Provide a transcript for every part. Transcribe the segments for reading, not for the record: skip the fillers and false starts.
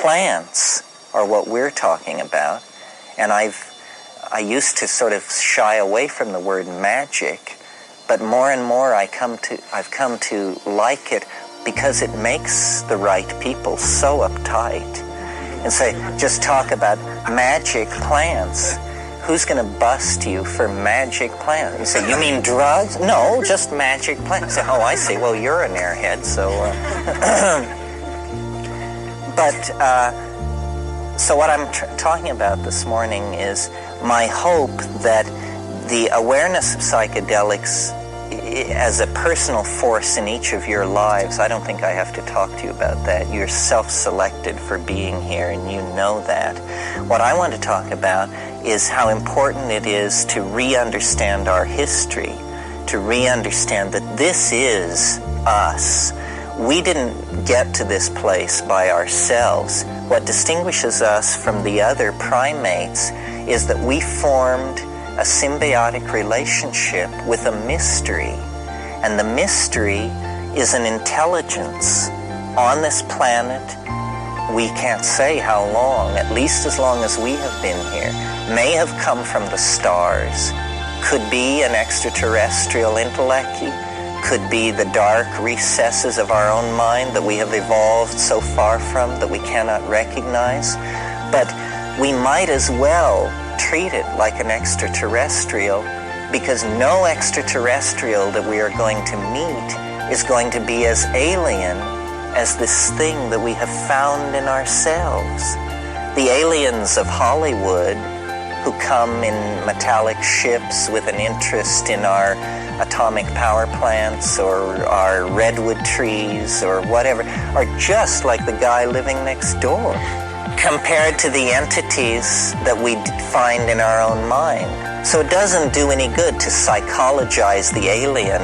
Plants are what we're talking about, and I used to sort of shy away from the word magic, but more and more I've come to like it because it makes the right people so uptight. And say, just talk about magic plants. Who's going to bust you for magic plants? You say, you mean drugs? No, just magic plants. Say, oh, I see. Well, you're an airhead, so... So what I'm talking about this morning is my hope that the awareness of psychedelics as a personal force in each of your lives, I don't think I have to talk to you about that. You're self-selected for being here, and you know that. What I want to talk about is how important it is to re-understand our history, to re-understand that this is us. We didn't get to this place by ourselves. What distinguishes us from the other primates is that we formed a symbiotic relationship with a mystery. And the mystery is an intelligence on this planet. We can't say how long, at least as long as we have been here, may have come from the stars, could be an extraterrestrial intellect, could be the dark recesses of our own mind that we have evolved so far from that we cannot recognize. But we might as well treat it like an extraterrestrial, because no extraterrestrial that we are going to meet is going to be as alien as this thing that we have found in ourselves. The aliens of Hollywood who come in metallic ships with an interest in our atomic power plants or our redwood trees or whatever are just like the guy living next door compared to the entities that we find in our own mind. So it doesn't do any good to psychologize the alien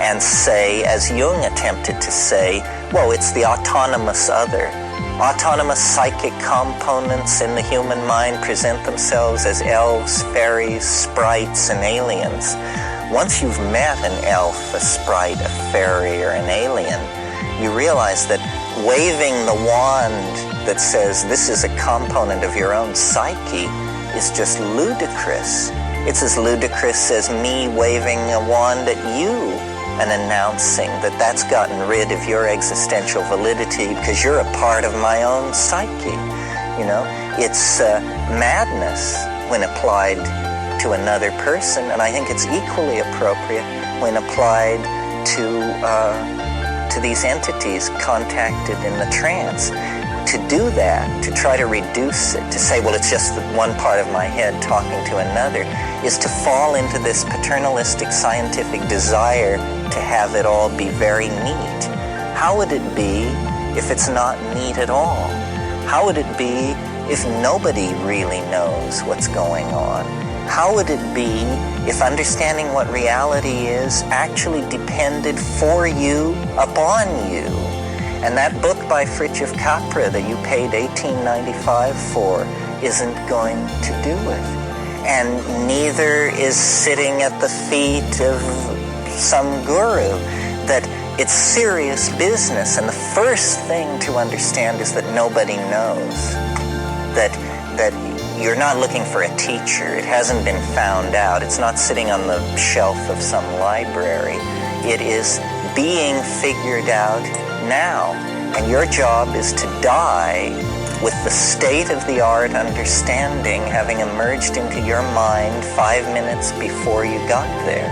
and say, as Jung attempted to say, well, it's the autonomous other. Autonomous psychic components in the human mind present themselves as elves, fairies, sprites, and aliens. Once you've met an elf, a sprite, a fairy, or an alien, you realize that waving the wand that says this is a component of your own psyche is just ludicrous. It's as ludicrous as me waving a wand at you and announcing that that's gotten rid of your existential validity because you're a part of my own psyche. You know, it's madness when applied to another person, and I think it's equally appropriate when applied to these entities contacted in the trance. To do that, to try to reduce it, to say, well, it's just one part of my head talking to another, is to fall into this paternalistic scientific desire to have it all be very neat. How would it be if it's not neat at all? How would it be if nobody really knows what's going on? How would it be if understanding what reality is actually depended for you upon you? And that book by Fritjof Capra that you paid $18.95 for isn't going to do it. And neither is sitting at the feet of some guru. That it's serious business. And the first thing to understand is that nobody knows. That you're not looking for a teacher. It hasn't been found out. It's not sitting on the shelf of some library. It is being figured out now. And your job is to die with the state-of-the-art understanding having emerged into your mind 5 minutes before you got there.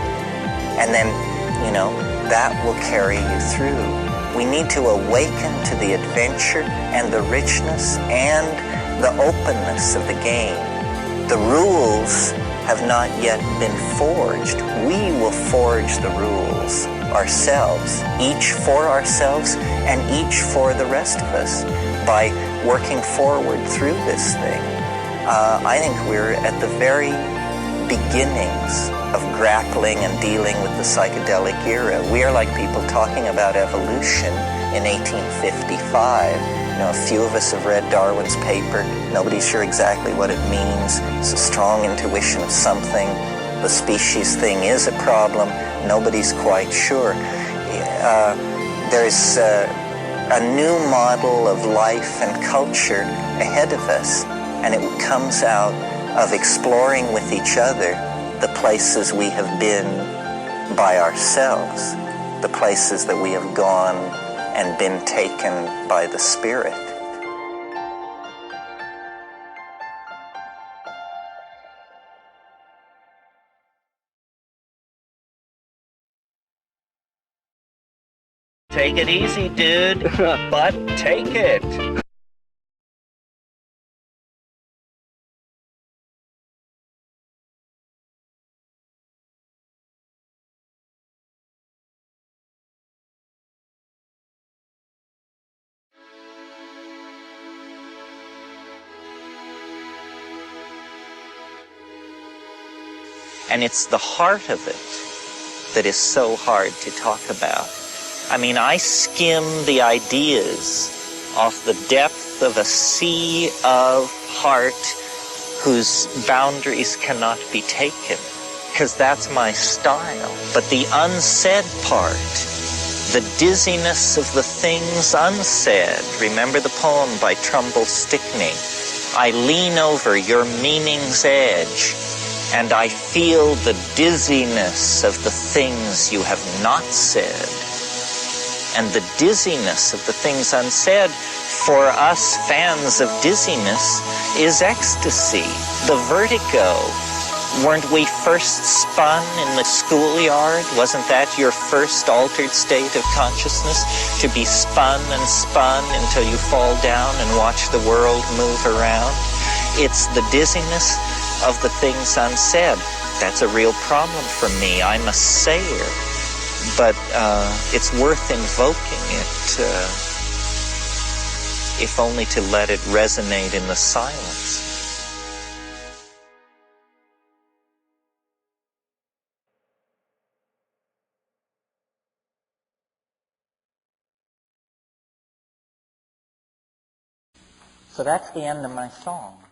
And then, you know, that will carry you through. We need to awaken to the adventure and the richness and the openness of the game. The rules have not yet been forged. We will forge the rules ourselves, each for ourselves and each for the rest of us, by working forward through this thing. I think we're at the very beginnings of grappling and dealing with the psychedelic era. We are like people talking about evolution in 1855. You know, a few of us have read Darwin's paper. Nobody's sure exactly what it means. It's a strong intuition of something. The species thing is a problem. Nobody's quite sure. There's a new model of life and culture ahead of us, and it comes out of exploring with each other the places we have been by ourselves, the places that we have gone and been taken by the Spirit. Take it easy, dude, but take it. And it's the heart of it that is so hard to talk about. I mean, I skim the ideas off the depth of a sea of heart whose boundaries cannot be taken, because that's my style. But the unsaid part, the dizziness of the things unsaid. Remember the poem by Trumbull Stickney? I lean over your meaning's edge, and I feel the dizziness of the things you have not said. And the dizziness of the things unsaid, for us fans of dizziness, is ecstasy, the vertigo. Weren't we first spun in the schoolyard? Wasn't that your first altered state of consciousness? To be spun and spun until you fall down and watch the world move around? It's the dizziness of the things unsaid. That's a real problem for me. I'm a sayer. But it's worth invoking it, if only to let it resonate in the silence. So that's the end of my song.